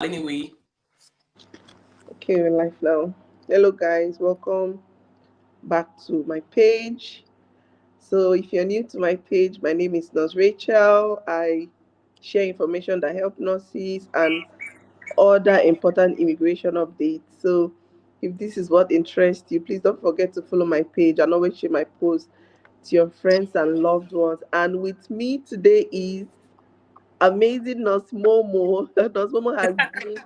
Anyway. Okay, we're live now. Hello, guys. Welcome back to my page. So, if you're new to my page, my name is Nurse Rachel. I share information that help nurses and other important immigration updates. So, if this is what interests you, please don't forget to follow my page and always share my posts to your friends and loved ones. And with me today is amazing Nurse Momo. Nurse Momo has been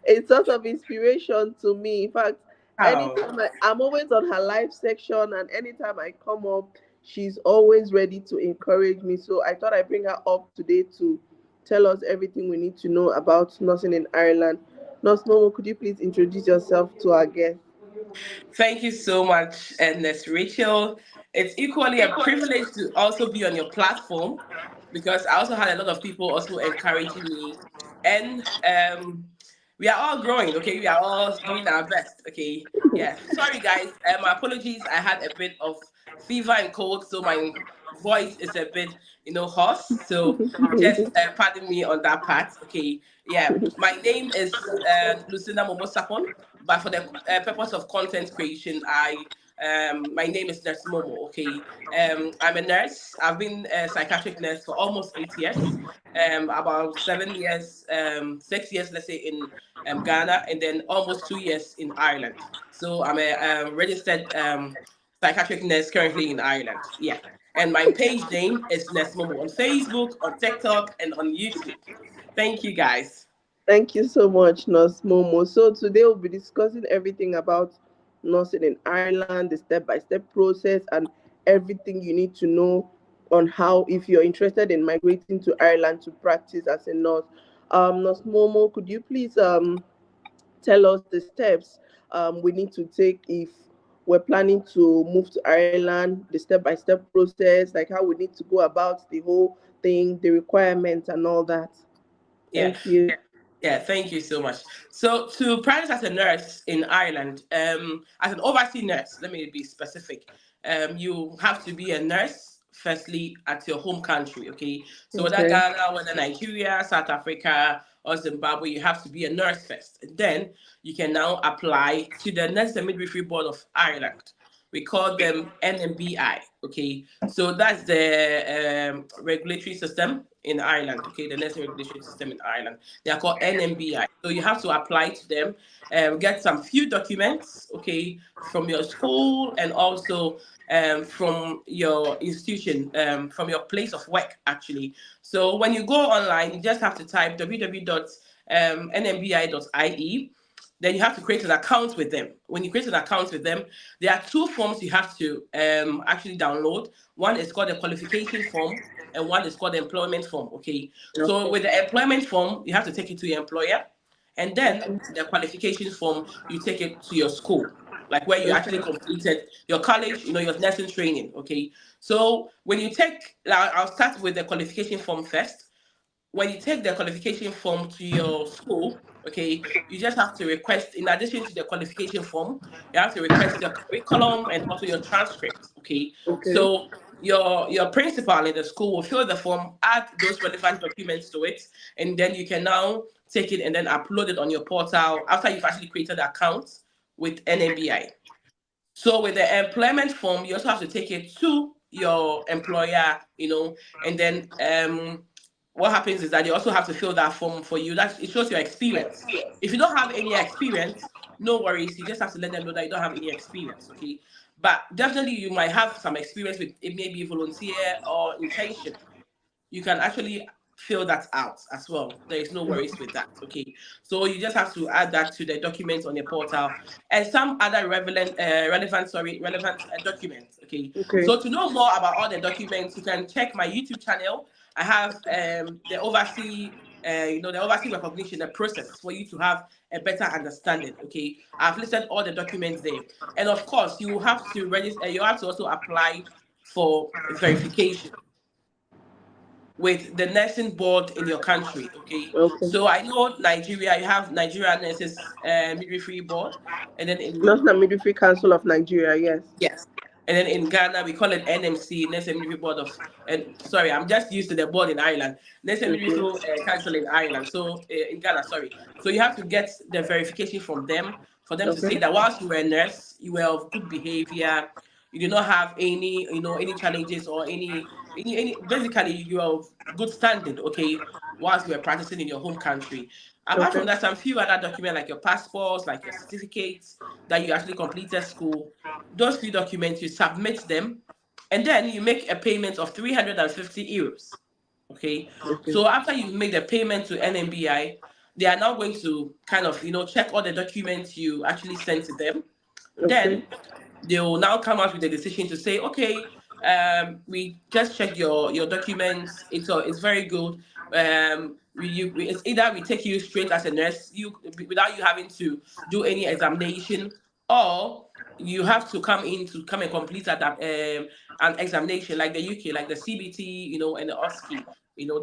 a source of inspiration to me. In fact, Oh, I'm always on her live section, and anytime I come up, she's always ready to encourage me. So I thought I'd bring her up today to tell us everything we need to know about nursing in Ireland. Nurse Momo, could you please introduce yourself to our guest? thank you so much, Ernest Rachel. It's equally a privilege to also be on your platform because I also had a lot of people also encouraging me. And we are all growing, okay? We are all doing our best, okay? Yeah. Sorry, guys. My apologies. I had a bit of fever and cold, so my voice is a bit, hoarse. So just pardon me on that part, okay? Yeah. My name is Lucinda Momosapon, but for the purpose of content creation, my name is Nurse Momo. Okay, I'm a nurse. I've been a psychiatric nurse for almost 8 years. About 7 years, 6 years, let's say, in Ghana, and then almost 2 years in Ireland. So I'm a registered psychiatric nurse currently in Ireland. Yeah, and my page name is Nurse Momo on Facebook, on TikTok, and on YouTube. Thank you, guys. Thank you so much, Nurse Momo. So today we'll be discussing everything about nursing in Ireland, the step-by-step process, and everything you need to know on how, if you're interested in migrating to Ireland to practice as a nurse. Nurse Momo, could you please tell us the steps we need to take if we're planning to move to Ireland, the step-by-step process, like how we need to go about the whole thing, the requirements, and all that. Yeah. Thank you. Yeah, thank you so much. So, to practice as a nurse in Ireland, as an overseas nurse, let me be specific. You have to be a nurse firstly at your home country. Okay, so whether Okay. Ghana, whether Nigeria, South Africa, or Zimbabwe, you have to be a nurse first. And then you can now apply to the Nurse and Midwifery Board of Ireland. We call them NMBI. Okay, so that's the regulatory system in Ireland. Okay, the nursing regulatory system in Ireland. They are called NMBI. So you have to apply to them, get some few documents, okay, from your school and also from your institution, from your place of work, actually. So when you go online, you just have to type www.nmbi.ie. Then you have to create an account with them. When you create an account with them, there are two forms you have to actually download. One is called the qualification form, and one is called the employment form. Okay. So Okay. with the employment form, you have to take it to your employer, and then the qualification form, you take it to your school, like where you actually Okay. completed your college, your nursing training. Okay. So when you take, I'll start with the qualification form first. When you take the qualification form to your school, okay, you just have to request, in addition to the qualification form, you have to request your curriculum and also your transcript, okay? Okay. So your principal in the school will fill the form, add those relevant documents to it, and then you can now take it and then upload it on your portal after you've actually created an account with NMBI. So with the employment form, you also have to take it to your employer, and then what happens is that they also have to fill that form for you. That it shows your experience. If you don't have any experience, no worries. You just have to let them know that you don't have any experience, okay? But definitely you might have some experience with it, maybe volunteer or internship. You can actually fill that out as well. There is no worries with that. Okay. So you just have to add that to the documents on your portal and some other relevant documents. Okay. Okay. So to know more about all the documents, you can check my YouTube channel. I have the oversee recognition, the process for you to have a better understanding. Okay. I've listed all the documents there. And of course, you have to register, you have to also apply for verification with the nursing board in your country. Okay, Okay. so I know Nigeria, you have Nigeria Nurses Midwifery Board, and then in National Midwifery Council of Nigeria. Yes. yes, And then in Ghana, we call it NMC, Next Midwifery Board of, and sorry, I'm just used to the board in Ireland. Next Okay. Midwifery Council in Ireland. So in Ghana, sorry. So you have to get the verification from them for them to Okay. say that whilst you were a nurse, you were of good behavior, you did not have any, any challenges or any basically you are of good standing, okay, whilst you were practicing in your home country. Apart from Okay. that, some few other documents like your passports, like your certificates that you actually completed school. Those few documents, you submit them, and then you make a payment of 350 euros. Okay. Okay. So after you make the payment to NMBI, they are now going to kind of, check all the documents you actually sent to them. Okay. Then they will now come out with a decision to say, okay, we just checked your documents. It's very good. It's either we take you straight as a nurse, without you having to do any examination, or you have to come and complete an examination like the UK, like the CBT, and the OSCE.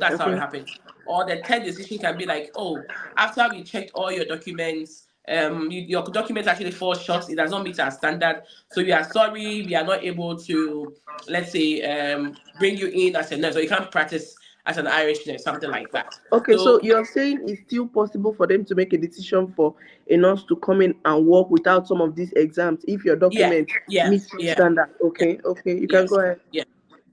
That's how it Okay. happens. Or the third decision can be like, oh, after we checked all your documents, your documents actually fall short. It does not meet our standard. So we are sorry, we are not able to, let's say, bring you in as a nurse, or you can't practice as an Irish nurse, something like that. Okay, so So you're saying it's still possible for them to make a decision for a nurse to come in and work without some of these exams if your yeah, document yeah, meets your yeah, standard. yeah, Okay, okay, you can go yes, ahead. yeah.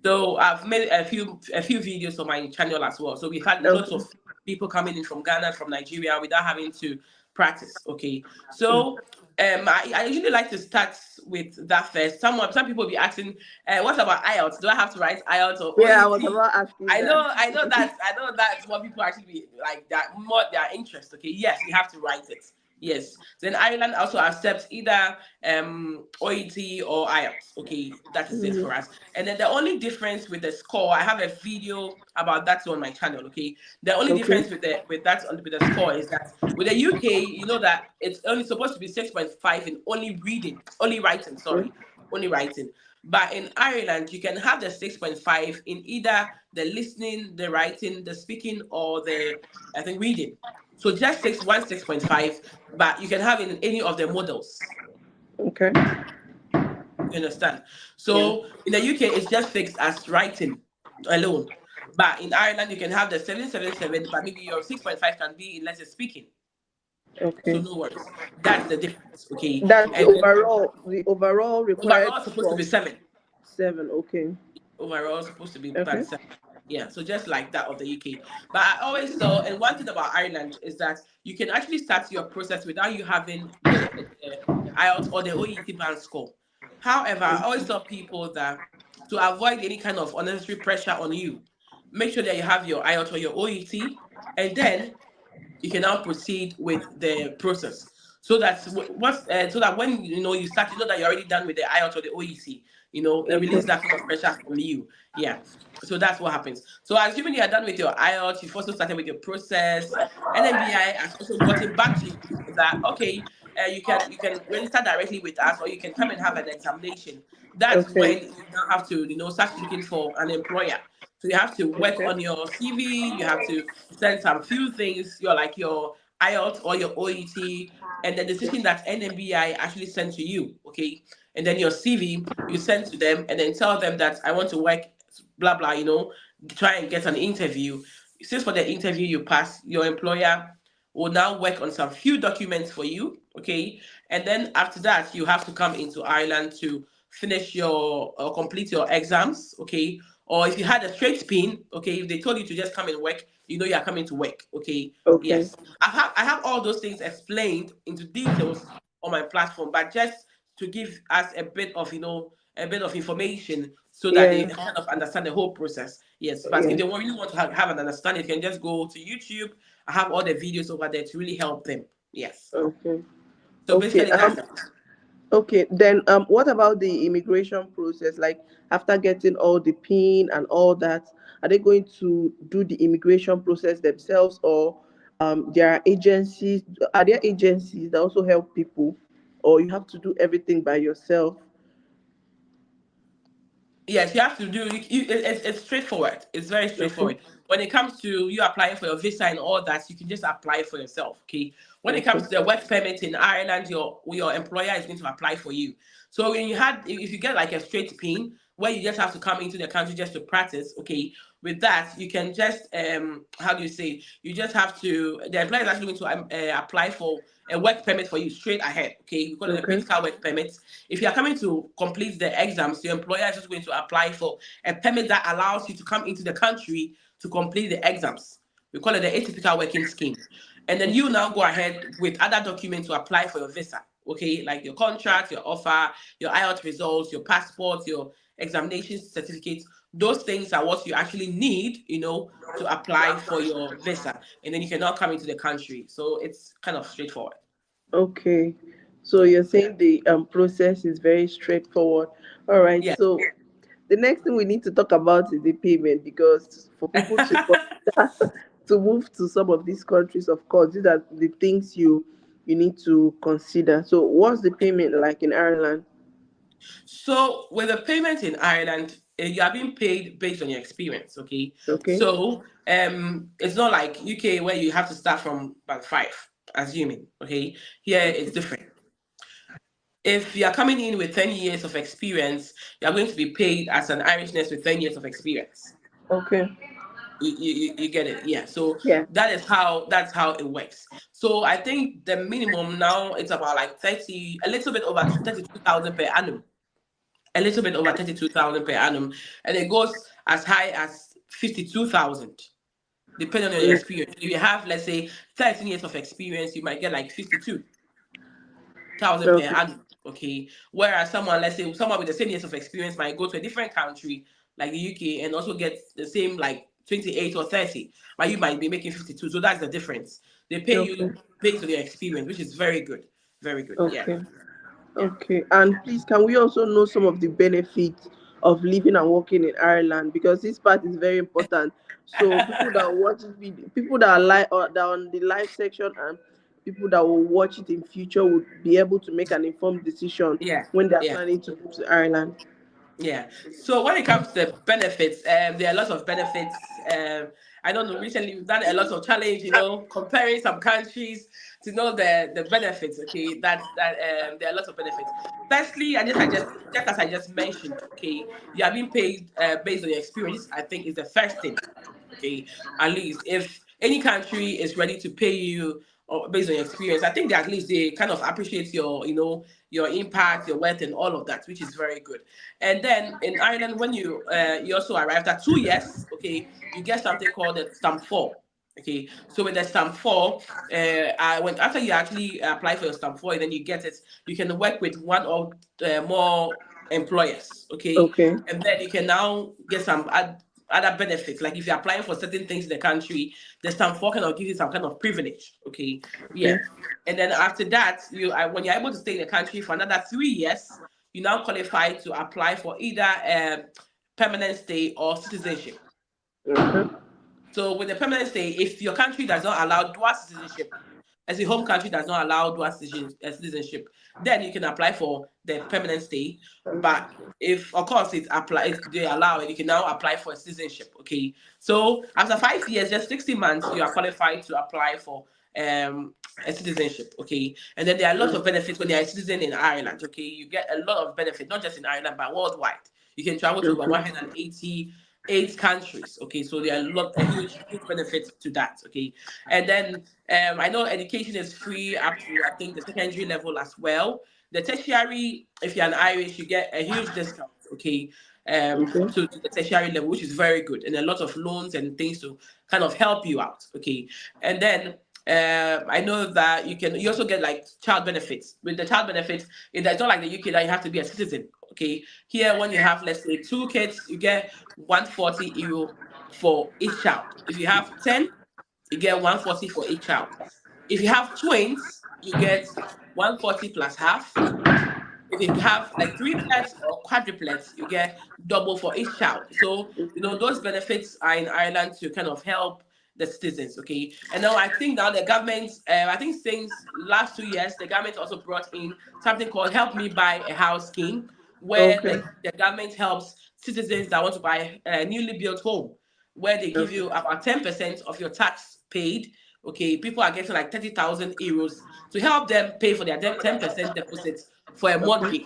So I've made a few videos on my channel as well. So we've had lots Okay. of people coming in from Ghana, from Nigeria, without having to practice. Okay, so I usually like to start with that first. Some people will be asking, what about IELTS? Do I have to write IELTS or Yeah, I was OET? about asking I that. know, I know that's what people actually be like, that more their interest. Okay, yes, you have to write it. Yes. Then Ireland also accepts either OET or IELTS. Okay, that is it for Mhm. us. And then the only difference with the score, I have a video about that on my channel. Okay, the only Okay. difference with the score is that with the UK, you know that it's only supposed to be 6.5 in only reading, only writing. Sorry, only writing. But in Ireland, you can have the 6.5 in either the listening, the writing, the speaking, or the, I think, reading. So just 6.5, but you can have it in any of the models. Okay. You understand? Yeah. So in the UK, it's just fixed as writing alone. But in Ireland, you can have the 777, but maybe your 6.5 can be in, let's say, speaking. So Okay. no worries. That's the difference. Okay. That's And then the overall required overall, it's supposed to score. be 7. 7. Okay. Overall supposed to be Okay. band 7. Yeah, so just like that of the UK. But I always saw, and one thing about Ireland is that you can actually start your process without you having the IELTS or the OET band score. However, I always tell people that to avoid any kind of unnecessary pressure on you, make sure that you have your IELTS or your OET, and then you can now proceed with the process. So that's so that when you start, you know that you're already done with the IELTS or the OEC. It Okay. releases that kind of pressure from you. Yeah. So that's what happens. So assuming you are done with your IELTS, you've also started with your process. NMBI has also gotten back to you that okay, you can register directly with us, or you can come and have an examination. That's Okay. when you now have to start looking for an employer. So you have to work Okay. on your CV. You have to send some few things. You're like your IELTS or your OET, and the decision that NMBI actually sent to you. Okay, and then your CV you send to them, and then tell them that I want to work, blah blah. Try and get an interview. Since for the interview you pass, your employer will now work on some few documents for you. Okay, and then after that you have to come into Ireland to finish your or complete your exams. Okay, or if you had a straight pin, okay, if they told you to just come and work, you are coming to work. Okay, Okay. yes, I have all those things explained into details on my platform, but just to give us a bit of information so that they Yeah. kind of understand the whole process. Yes, but if Yeah. they really want to have an understanding, you can just go to YouTube. I have all the videos over there to really help them. Yes. Okay. So Okay. basically, that's it. Okay, then what about the immigration process? Like after getting all the PIN and all that, are they going to do the immigration process themselves, or there are agencies? Are there agencies that also help people, or you have to do everything by yourself? Yes, you have to do. It's straightforward. It's very Okay. straightforward. When it comes to you applying for your visa and all that, you can just apply for yourself. Okay. When it comes Okay. to the work permit in Ireland, your employer is going to apply for you. So when if you get like a straight pin where you just have to come into the country just to practice, okay. With that, you can just how do you say? You just have to. The employer is actually going to apply for a work permit for you straight ahead. Okay, we call it a Okay. critical work permit. If you are coming to complete the exams, your employer is just going to apply for a permit that allows you to come into the country to complete the exams. We call it the atypical working scheme. And then you now go ahead with other documents to apply for your visa. Okay, like your contract, your offer, your IELTS results, your passport, your examination certificates. Those things are what you actually need, to apply for your visa. And then you can now come into the country. So it's kind of straightforward. Okay. So Yeah. you're saying the process is very straightforward. All right. Yeah. So the next thing we need to talk about is the payment, because for people to consider to move to some of these countries, of course, these are the things you need to consider. So what's the payment like in Ireland? So with the payment in Ireland, you are being paid based on your experience. Okay. Okay. So it's not like UK where you have to start from band five, assuming. Okay. Here it's different. If you are coming in with 10 years of experience, you are going to be paid as an Irish nurse with 10 years of experience. Okay. You get it, yeah. So Yeah. that's how it works. So I think the minimum now it's about like 30, a little bit over 32,000 per annum, a little bit over 32,000 per annum, and it goes as high as 52,000 depending on your Mm. experience. If you have, let's say, 13 years of experience, you might get like 52,000 per Okay. annum. Okay. Whereas someone, let's say, someone with the same years of experience might go to a different country like the UK and also get the same like 28 or 30, but you might be making 52. So that's the difference. They pay Okay. you based on your experience, which is very good. Very good. Yeah. Okay. Yeah. Okay. And please, can we also know some of the benefits of living and working in Ireland? Because this part is very important. So people that watch this video, people that are or that are on the live section, and people that will watch it in future would be able to make an informed decision Yeah. when they are Yeah. planning to move to Ireland. Yeah. So when it comes to the benefits, there are lots of benefits. I don't know. Recently, we've done a lot of challenge. Comparing some countries to know the benefits. Okay, that there are lots of benefits. Firstly, just as I just mentioned. Okay, you are being paid based on your experience. I think is the first thing. Okay, at least if any country is ready to pay you or based on your experience, I think that at least they kind of appreciate your impact, your worth, and all of that, which is very good. And then in Ireland, when you also arrive after 2 years, okay, you get something called the stamp four. Okay, so with the stamp four, when after you actually apply for your stamp four, then you get it. You can work with one or more employers. Okay, Okay. and then you can now get some other benefits. Like if you're applying for certain things in the country, the stamp four kind of gives you some kind of privilege. Okay, Okay. yeah. And then after that, when you're able to stay in the country for another 3 years, you now qualify to apply for either permanent stay or citizenship. Okay. So with the permanent stay, if your country does not allow dual citizenship, as a home country does not allow dual citizenship, then you can apply for the permanent stay. But if, of course, they allow it, you can now apply for a citizenship. Okay. So after 5 years, just 60 months, you are qualified to apply for a citizenship. Okay. And then there are a lot of benefits when you are a citizen in Ireland. Okay. You get a lot of benefits, not just in Ireland, but worldwide. You can travel to about Okay. 188 countries. Okay, so there are a huge benefit to that. Okay, and then I know education is free up to I think the secondary level as well. The tertiary, if you're an Irish, you get a huge discount. Okay, Okay. to the tertiary level, which is very good, and a lot of loans and things to kind of help you out. Okay, and then I know that you also get like child benefits. With the child benefits, it's not like the UK that you have to be a citizen. Okay, here when you have let's say two kids, you get 140 euro for each child. If you have 10, you get 140 for each child. If you have twins, you get 140 plus half. If you have like triplets or quadruplets, you get double for each child. So, those benefits are in Ireland to kind of help the citizens, okay? And now I think now the government, I think since last 2 years, the government also brought in something called Help Me Buy a House scheme, where Okay. the government helps citizens that want to buy a newly built home, where they give Okay. you about 10% of your tax paid. Okay, people are getting like 30,000 euros to help them pay for their 10% deposit for a Okay. mortgage,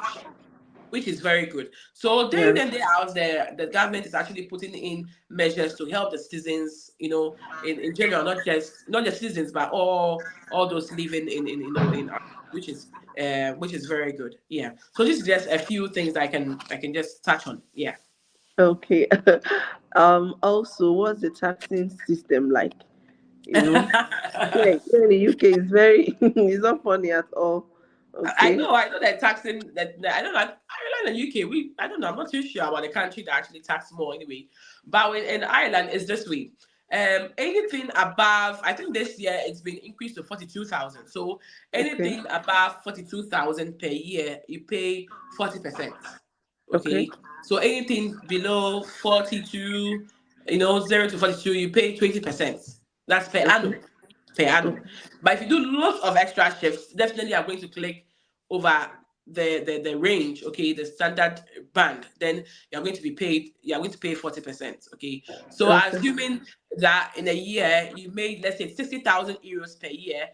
which is very good. So day Yeah. in and day out, the government is actually putting in measures to help the citizens, in general, not just citizens, but all those living in which is very good. Yeah. So this is just a few things I can just touch on. Yeah. Okay. Also, what's the taxing system like? You know, here in the UK is very it's not funny at all. I Okay. know, I know that taxing I don't know. Ireland and UK, I don't know. I'm not too sure about the country that actually tax more anyway. But in Ireland, it's this way. Anything above, I think this year it's been increased to 42,000. So Okay. anything above 42,000 per year, you pay 40%. Okay. Okay. So anything below 42, 0 to 42, you pay 20%. That's per Okay. annum. Per annum. But if you do lots of extra shifts, definitely I'm going to click over the range, okay, the standard band, then you're going to pay 40%. Okay. So Okay. assuming that in a year you made, let's say, 60,000 euros per year,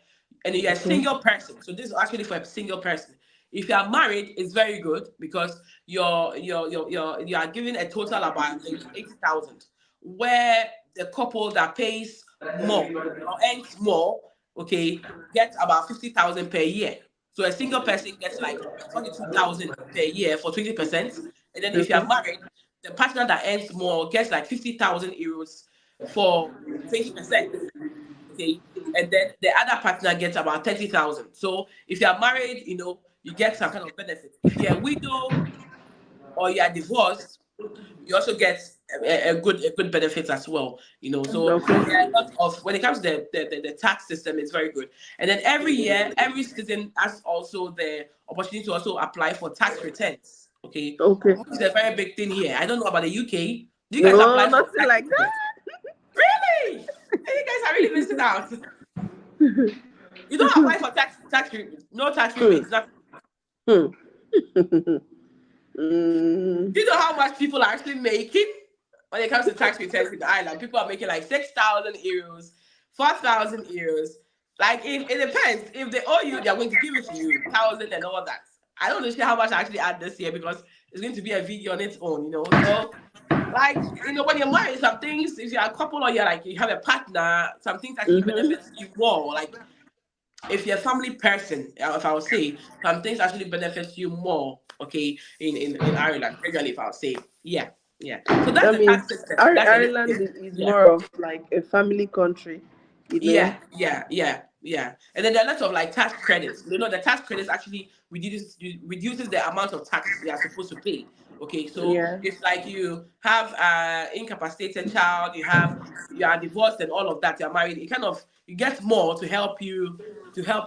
and you're a Okay. single person. So this is actually for a single person. If you are married, it's very good because you are given a total about, I think, 80,000, where the couple that pays more or earns more, okay, gets about 50,000 per year. So a single person gets like 42,000 per year for 20%. And then if you Okay. are married, the partner that earns more gets like 50,000 euros for 20%. Okay. And then the other partner gets about 30,000. So if you are married, you get some kind of benefit. If you're a widow or you are divorced, you also get a good benefit as well. So Okay. there are a lot of, when it comes to the tax system, it's very good. And then every year, every citizen has also the opportunity to also apply for tax returns. Okay, Okay. which is a very big thing here. I don't know about the UK. Do you guys No, apply for nothing tax like returns? Really? Hey, you guys are really missing out. You don't apply for no tax rebates. that. Nothing. Hmm. Hmm. Mm. Do you know how much people are actually making when it comes to tax returns in Ireland? People are making like 6,000 euros, 4,000 euros. Like, if it depends. If they owe you, they're going to give it to you, thousand and all that. I don't know how much I actually add this year because it's going to be a video on its own. So, like, when you're married, some things, if you're a couple or you have a partner, some things actually Mm-hmm. benefits you more. Like, if you're a family person, if I would say, some things actually benefits you more, okay, in Ireland, generally, if I would say. Yeah, yeah. So that's That the means tax system. That's a little Ireland bit, is yeah. more of like a family country, you know. Yeah, yeah, yeah, yeah. And then there are lots of like tax credits. The tax credits actually reduces the amount of tax you are supposed to pay. Okay, so Yeah. if like you have incapacitated child, you are divorced and all of that, you're married, you get more to help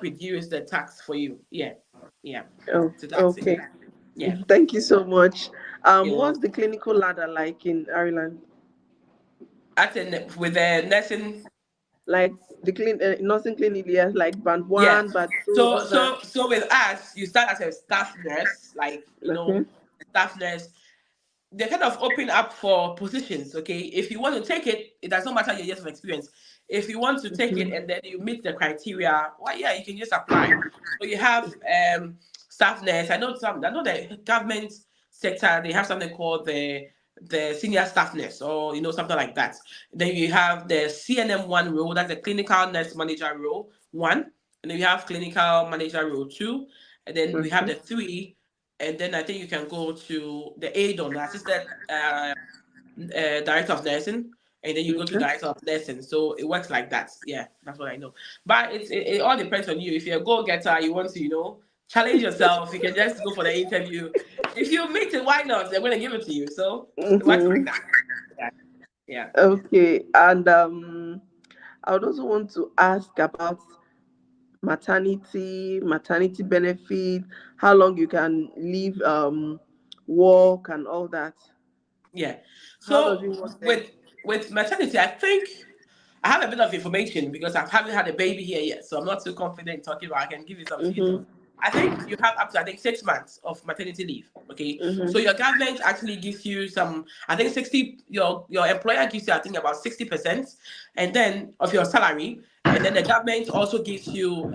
reduce the tax for you. Yeah, yeah. Oh, So that's it. okay. Yeah. Thank you so much. You What's know, the clinical ladder like in Ireland? with the nursing. Like the nursing clinic, yes, like band Yeah. one, band two, So all that. so so with us, you start as a staff nurse, like Okay. a staff nurse. They kind of open up for positions. Okay, if you want to take it, it does not matter your years of experience. If you want to take it and then you meet the criteria, well, yeah, you can just apply. So you have staff nurse. I know the government sector, they have something called the senior staff nurse, or something like that. Then you have the CNM1 role, that's the clinical nurse manager role one, and then you have clinical manager role two, and then we have Okay. the three, and then I think you can go to the ADON, assistant director of nursing, and then you go to Okay. director of nursing. So it works like that. Yeah, that's what I know. But it all depends on you. If you're a go getter, you want to challenge yourself. You can just go for the interview. If you meet it, why not? They're going to give it to you. So it works like Mm-hmm. that. Yeah, yeah, Okay. And I would also want to ask about maternity benefit, how long you can leave work and all that. yeah. How does So it work there? with maternity, I think I have a bit of information because I haven't had a baby here yet, so I'm not too confident talking about. I can give you some few Mm-hmm. things. I think you have up to, I think, 6 months of maternity leave. Okay, so Mm-hmm. your government actually gives you some, I think 60. Your employer gives you, I think, about 60%, and then of your salary, and then the government also gives you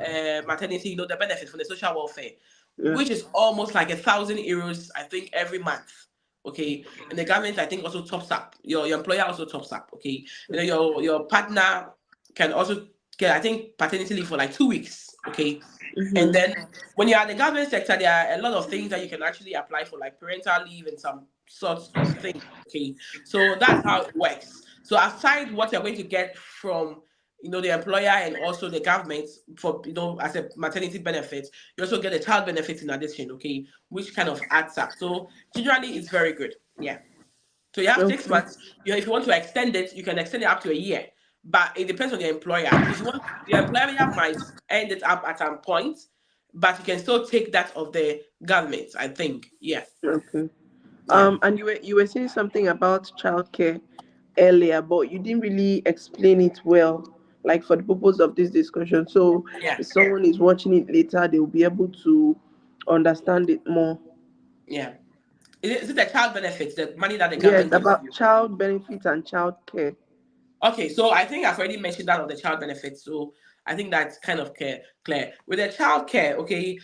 maternity, the benefit from the social welfare, Yeah. which is almost like €1,000, I think, every month. Okay, and the government, I think, also tops up. Your employer also tops up. Okay, your partner can also get, I think, paternity leave for like 2 weeks. Okay, and Mm-hmm. then when you're in the government sector, there are a lot of things that you can actually apply for, like parental leave and some sorts of things. Okay, so that's how it works. So aside what you're going to get from the employer and also the government for as a maternity benefit, you also get a child benefit in addition. Okay, which kind of adds up. So generally, it's very good. Yeah. So you have six Okay. months. If you want to extend it, you can extend it up to a year. But it depends on your employer. If you want, your employer might end it up at some point, but you can still take that of the government, I think. Yeah. Okay. Yeah. And you were saying something about childcare earlier, but you didn't really explain it well, like for the purpose of this discussion. So Yeah. if someone is watching it later, they will be able to understand it more. Yeah. Is it the child benefits, the money that the Yes, government gives about you? child benefits and childcare. Okay, so I think I've already mentioned that on the child benefits. So I think that's kind of clear. With the child care, okay,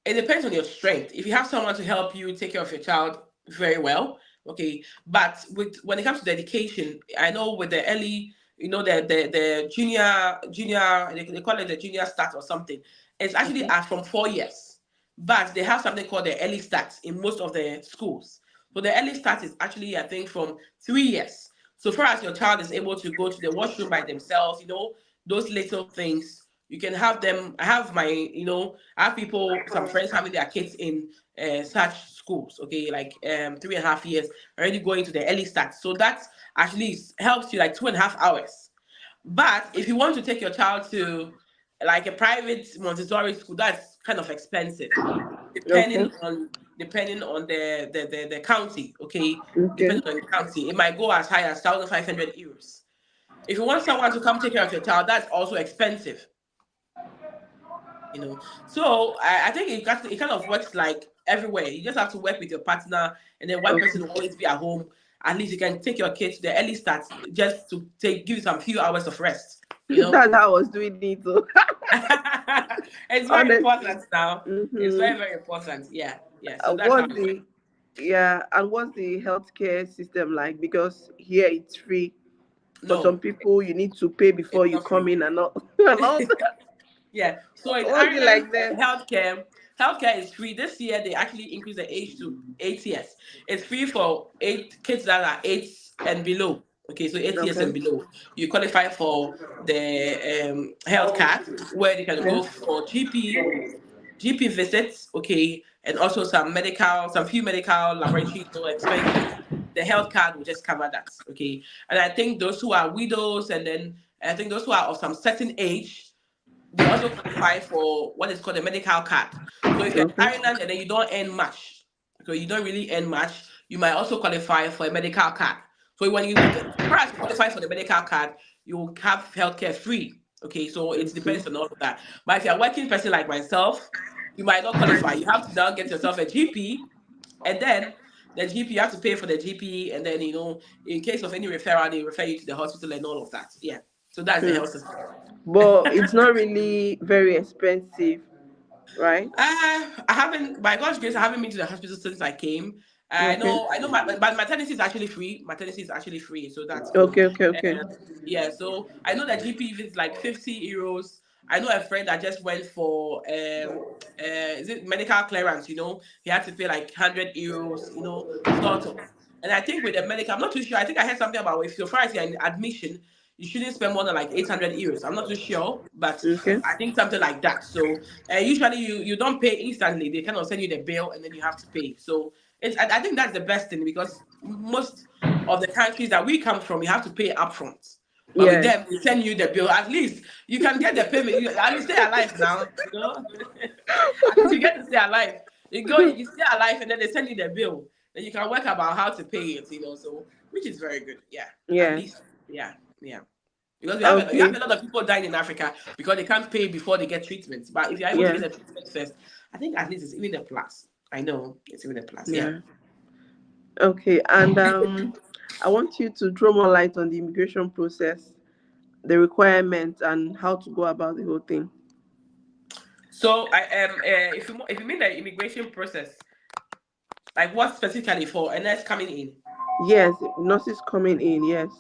it depends on your strength. If you have someone to help you take care of your child very well, okay. But when it comes to the education, I know with the early, the junior, they call it the junior start or something. It's actually Okay. from 4 years, but they have something called the early start in most of the schools. So the early start is actually, I think, from 3 years. So far as your child is able to go to the washroom by themselves, those little things, you can have them. I have I have people, some friends having their kids in such schools, okay, like 3.5 years, already going to the early start. So that actually helps you like 2.5 hours. But if you want to take your child to like a private Montessori school, that's kind of expensive Okay. depending on the county. Okay, Okay. depending on the county, it might go as high as €1,500. If you want someone to come take care of your child, that's also expensive. So I think it kind of works like everywhere. You just have to work with your partner, and then one person Okay. will always be at home. At least you can take your kids to the early start just to give you some few hours of rest. You know, That's how I was doing it. So it's very honestly. important now. It's Mm-hmm. very, very important. Yeah, yeah. So that's how What's it works. the Yeah, and what's the healthcare system like? Because here it's free. For some No, people, you need to pay before it's you not come free. in and all, and all that. Yeah. So in What's it Ireland, like there? healthcare is free. This year they actually increased the age to 8 years. It's free for eight kids that are 8 and below. Okay, so 8 years Okay. and below. You qualify for the health card where they can Yeah. go for GP visits, okay, and also some few medical laboratory expenses. The health card will just cover that, okay. And I think those who are widows, and then I think those who are of some certain age, they also qualify for what is called a medical card. So if you're in Okay. Ireland and then you don't earn much, so you don't really earn much, you might also qualify for a medical card. So when so far as you qualify for the medical card, you will have healthcare free. Okay, so it Okay. depends on all of that. But if you're a working person like myself, you might not qualify. You have to now get yourself a GP, and then the GP, you have to pay for the GP, and then in case of any referral, they refer you to the hospital and all of that. Yeah. So that's the Hmm. health system. But it's not really very expensive, right? I haven't, by God's grace, I haven't been to the hospital since I came. Okay. I know, but maternity is actually free. Maternity is actually free, so that's good. Okay. Okay. Okay. Yeah, so I know that GP is like €50. I know a friend that just went for is it medical clearance? He had to pay like €100. Sort of. And I think with the medical, I'm not too sure. I think I heard something about if you're far as you're in admission, you shouldn't spend more than like €800. I'm not too sure, but Okay. I think something like that. So usually you don't pay instantly. They kind of send you the bill and then you have to pay. So I think that's the best thing because most of the countries that we come from, you have to pay upfront. But with Yes. them, they send you the bill. At least you can get the payment. You stay alive now. At least you get to stay alive. You stay alive, and then they send you the bill. Then you can work about how to pay it. So which is very good. Yeah, at Yes. least. Yeah, yeah. Because we have Okay. a lot of people dying in Africa because they can't pay before they get treatment. But if you're able to Yeah. get a treatment first, I think at least it's even a plus. I know it's even a plus. Yeah. Yeah. Okay. And I want you to throw more light on the immigration process, the requirements, and how to go about the whole thing. So I if you mean the immigration process, like what specifically for a nurse coming in? Yes, nurses coming in. Yes.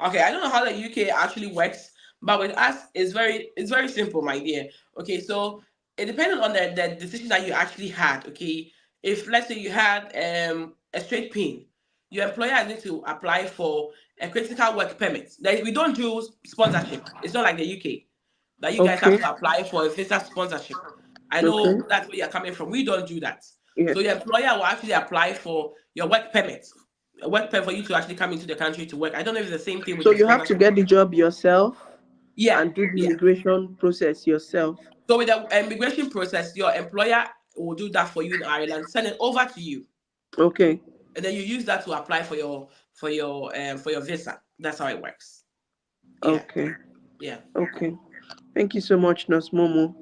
Okay, I don't know how the UK actually works, but with us, it's very simple, my dear. Okay, so it depends on the decision that you actually had. Okay, if let's say you had a straight pin, your employer needs to apply for a critical work permit. Like, we don't do sponsorship. It's not like the UK that you guys have Okay. to apply for a visa sponsorship. I Okay. know that's where you're coming from. We don't do that. Yes. So your employer will actually apply for your work permit, a work permit for you to actually come into the country to work. I don't know if it's the same thing with So the you have to sponsorship. get the job yourself Yeah, and do the yeah. immigration process yourself. So with the immigration process, your employer will do that for you in Ireland, send it over to you, Okay. and then you use that to apply for your visa. That's how it works. Yeah, Okay. yeah. Okay. Thank you so much, Nurse Momo.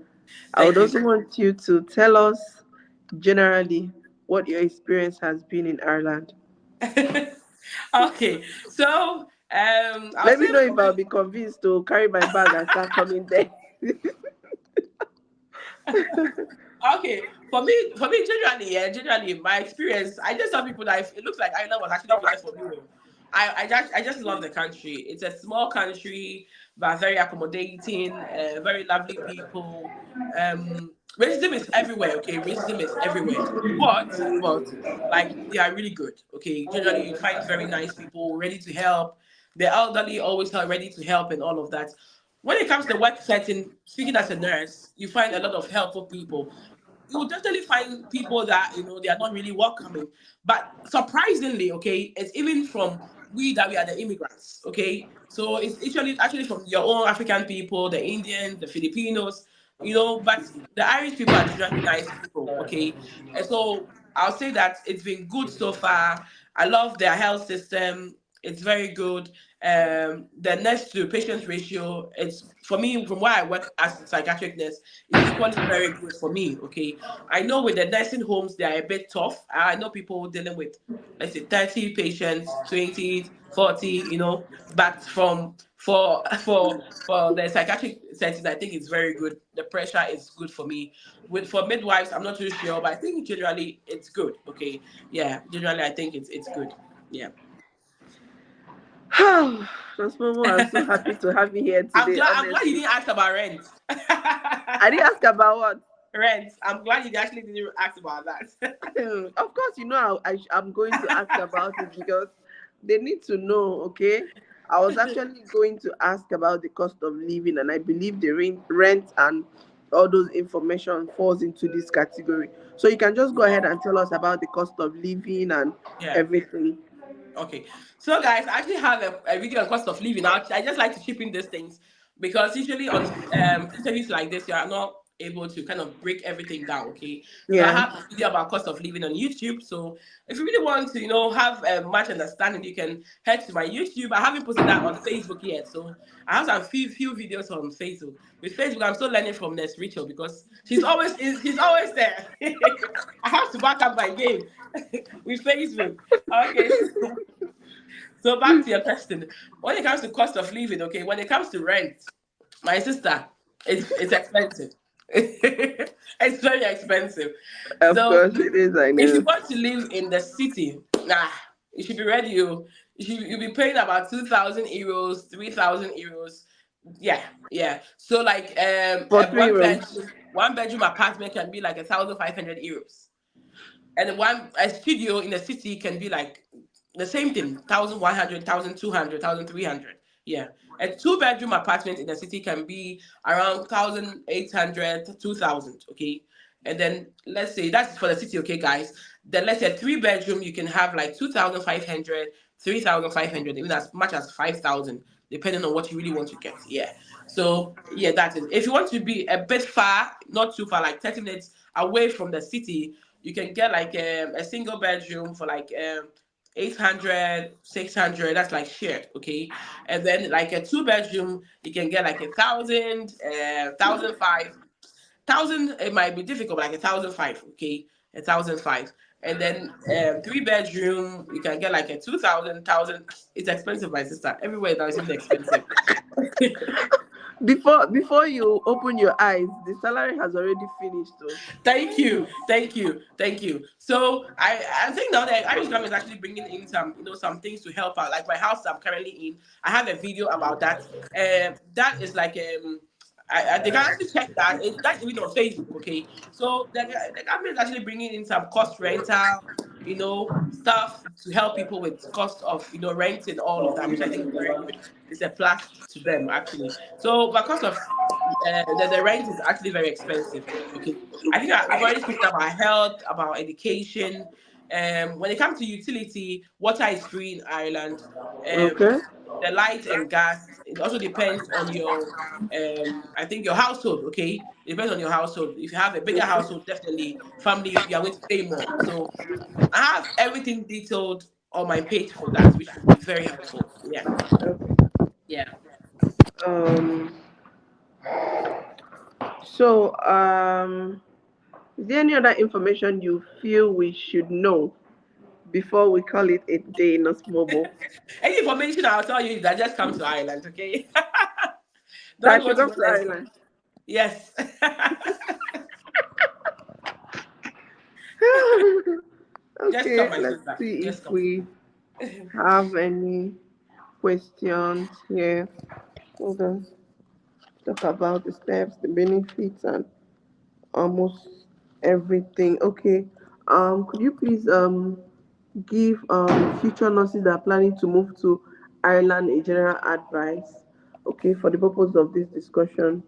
I would Thank you. also want you to tell us generally what your experience has been in Ireland. Okay, so I'll Let say me know for if I'll me. be convinced to carry my bag and start coming there. Okay, generally, yeah, generally, my experience, I just tell people that if it looks like Ireland was actually created for me. I just love the country. It's a small country, but very accommodating, very lovely people. Racism is everywhere. Okay, racism is everywhere. But like they are really good. Okay, generally you find very nice people ready to help. The elderly always are ready to help and all of that. When it comes to the work setting, speaking as a nurse, you find a lot of helpful people. You will definitely find people that they are not really welcoming. But surprisingly, okay, it's even from we are the immigrants, okay. So it's actually from your own African people, the Indians, the Filipinos, But the Irish people are generally nice people, okay. And so I'll say that it's been good so far. I love their health system. It's very good. The nurse to patient ratio, it's for me from where I work as a psychiatric nurse, is equally very good for me. Okay, I know with the nursing homes they are a bit tough. I know people dealing with, let's say, 30 patients, 20, 40, but for the psychiatric settings, I think it's very good. The pressure is good for me. For midwives, I'm not too sure, but I think generally it's good. Okay, yeah, generally I think it's good. Yeah. Nurse Momo, I'm so happy to have you here today, I'm glad you honestly. didn't ask about rent. I didn't ask about what. Rent. I'm glad you actually didn't ask about that. Of course, I'm going to ask about it because they need to know, okay? I was actually going to ask about the cost of living, and I believe the rent and all those information falls into this category. So you can just go ahead and tell us about the cost of living and Yeah. everything. Okay. So, guys, I actually have a video on cost of living. I just like to chip in these things because usually on interviews like this, you are not able to kind of break everything down. Okay. So I Yeah. have a video about cost of living on YouTube. So if you really want to, have much understanding, you can head to my YouTube. I haven't posted that on Facebook yet. So I have some few videos on Facebook. With Facebook, I'm still learning from Ness Rachel because she's always there. I have to back up my game with Facebook. Okay. So back to your question. When it comes to cost of living, okay, when it comes to rent, my sister, it's expensive. It's very expensive. Of So course it is, I if you know. want to live in the city, you should be ready. You'll be paying about 2,000 euros, 3,000 euros. Yeah, yeah. So like For a three rooms. one bedroom apartment can be like 1,500 euros, and one a studio in the city can be like the same thing, 1,100, 1,200, 1,300. Yeah. A two-bedroom apartment in the city can be around 1,800 to 2,000. Okay. And then let's say that's for the city, okay, guys. Then let's say three-bedroom, you can have like 2,500, 3,500, even as much as 5,000, depending on what you really want to get. Yeah. So yeah, that's it. If you want to be a bit far, not too far, like 30 minutes away from the city, you can get like a single bedroom for like 800, 600. That's like shared, okay? And then like a two-bedroom, you can get like 1,000, 1,005. Thousand, it might be difficult, but like 1,005, okay? 1,005. And then three-bedroom, you can get like a 2,000. It's expensive, my sister. Everywhere now is even expensive. Before you open your eyes, the salary has already finished. Oh. Thank you. So I think now that Irish government is actually bringing in some some things to help out. Like my house I'm currently in, I have a video about that. That is like they can actually check that. That's even on Facebook. Okay, so the government is actually bringing in some cost rental, stuff to help people with cost of rent and all of that, which I think is very good. It's a plus to them actually. So because of the rent is actually very expensive. Okay, I think we've already spoken about health, about education. When it comes to utility, water is free in Ireland. Um, Okay. the light and gas. It also depends on your, I think your household. Okay, it depends on your household. If you have a bigger household, definitely family, you are going to pay more. So I have everything detailed on my page for that, which will be very helpful. Yeah, Okay. yeah. Um. So, is there any other information you feel we should know before we call it a day in Osmobo? Any information I'll tell you is that just come to Ireland, okay? That Don't should go to come to Wales. Ireland. Yes. Just come, Okay, my let's sister. see Just if come. we have any questions here. Hold on. Talk about the steps, the benefits, and almost everything. Okay. Could you please give future nurses that are planning to move to Ireland a general advice? Okay, for the purpose of this discussion,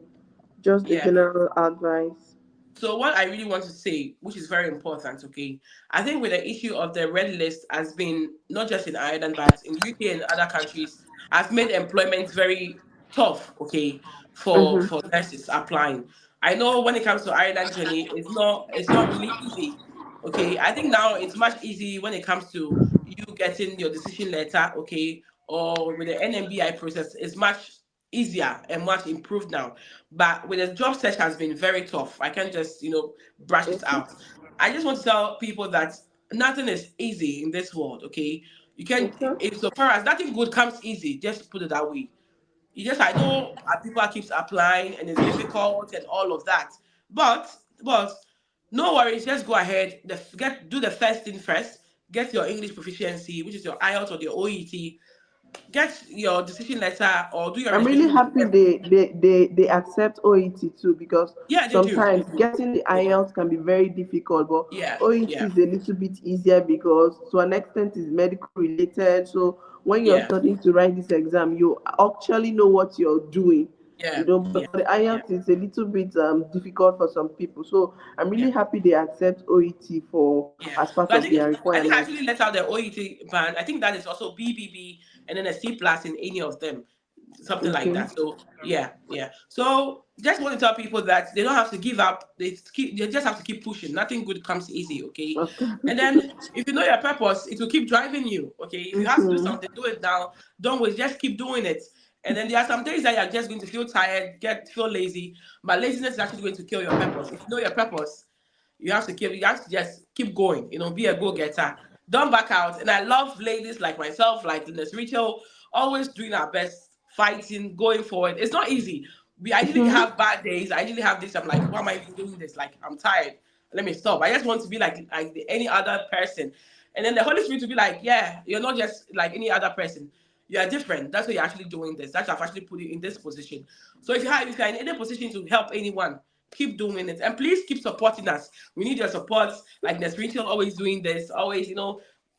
just the Yeah. general advice. So what I really want to say, which is very important, okay, I think with the issue of the red list has been not just in Ireland but in UK and other countries, has made employment very tough, okay, for Mm-hmm. for nurses applying. I know when it comes to Ireland journey, it's not really easy. Okay, I think now it's much easy when it comes to you getting your decision letter, okay, or with the NMBI process, it's much easier and much improved now. But with the job search has been very tough. I can't just, brush it Okay. out. I just want to tell people that nothing is easy in this world, okay? You can Okay. if so far as nothing good comes easy, just put it that way. I know people keeps applying and it's difficult and all of that. But no worries, just go ahead. Do the first thing first. Get your English proficiency, which is your IELTS or your OET. Get your decision letter or do your I'm really registration with happy them. they accept OET too, because Yeah, they do. They sometimes do. getting the They do. IELTS can be very difficult, but Yeah, OET yeah, is a little bit easier because to an extent it's medical related. So when you're yeah, studying to write this exam, you actually know what you're doing. yeah, But yeah, for the yeah, IELTS, it's a little bit difficult for some people. So I'm yeah, really happy they accept OET for yeah. as part So I of think their I requirements. actually let out the OET band. I think that is also BBB and then a C plus in any of them, something like Okay. that. So yeah, yeah. So just want to tell people that they don't have to give up. They just have to keep pushing. Nothing good comes easy, okay? Okay. And then if you know your purpose, it will keep driving you. Okay. If you have to do Mhm. something, do it now. Don't wait, just keep doing it. And then there are some days that you're just going to feel tired, feel lazy. But laziness is actually going to kill your purpose. If you know your purpose, you have to just keep going, be a go-getter. Don't back out. And I love ladies like myself, like Nurse Rachel, always doing our best, fighting, going forward. It's not easy. I usually Mhm. have bad days. I usually have this. I'm like, why am I even doing this? Like, I'm tired. Let me stop. I just want to be like any other person. And then the Holy Spirit will be like, yeah, you're not just like any other person. You are different. That's why you're actually doing this. That's why I've actually put you in this position. So if you're in any position to help anyone, keep doing it. And please keep supporting us. We need your support. Like Ness Rachel always doing this. Always,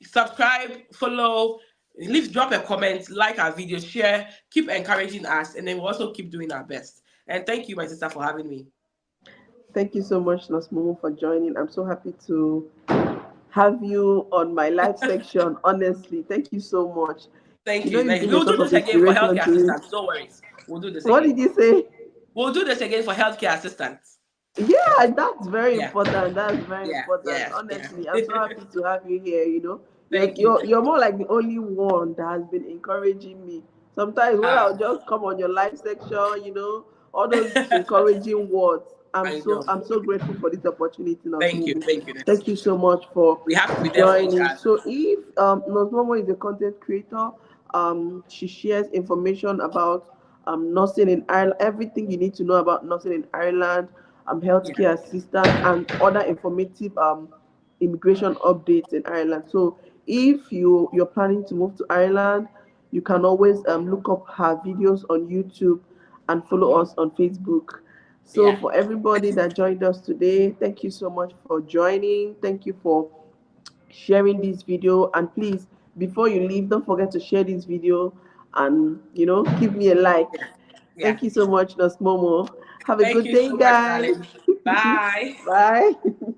subscribe, follow, leave, drop a comment, like our video, share, keep encouraging us, and then we'll also keep doing our best. And thank you, my sister, for having me. Thank you so much, Nasmomo, for joining. I'm so happy to have you on my live section. Honestly, thank you so much. Thank you. You've Thank you. been a We'll do source of this again for inspiration healthcare to me. assistants. No worries. We'll do this What again. did you say? We'll do this again for healthcare assistants. Yeah, that's very Yeah. important. That's very Yeah. important. Yeah. Yeah. Honestly, I'm so happy to have you here. You're, Thank you. you're, you're more like the only one that has been encouraging me. Sometimes when I'll Ah, just come on your live section, all those encouraging words. I'm I so know. I'm so grateful for this opportunity, Thank you. Nosmomo. Thank you. Thank you so much for We have to be there for each joining. other. So if Nosmomo is a content creator, she shares information about nursing in Ireland, everything you need to know about nursing in Ireland, Yeah. healthcare assistance, and other informative immigration updates in Ireland. So if you're planning to move to Ireland, you can always look up her videos on YouTube and follow us on Facebook. So Yeah. for everybody that joined us today, thank you so much for joining. Thank you for sharing this video, and please, before you leave, don't forget to share this video and give me a like. Yeah. Yeah. Thank you so much, Nos Momo. Have a Thank good you day, so much, guys. darling. Bye. Bye.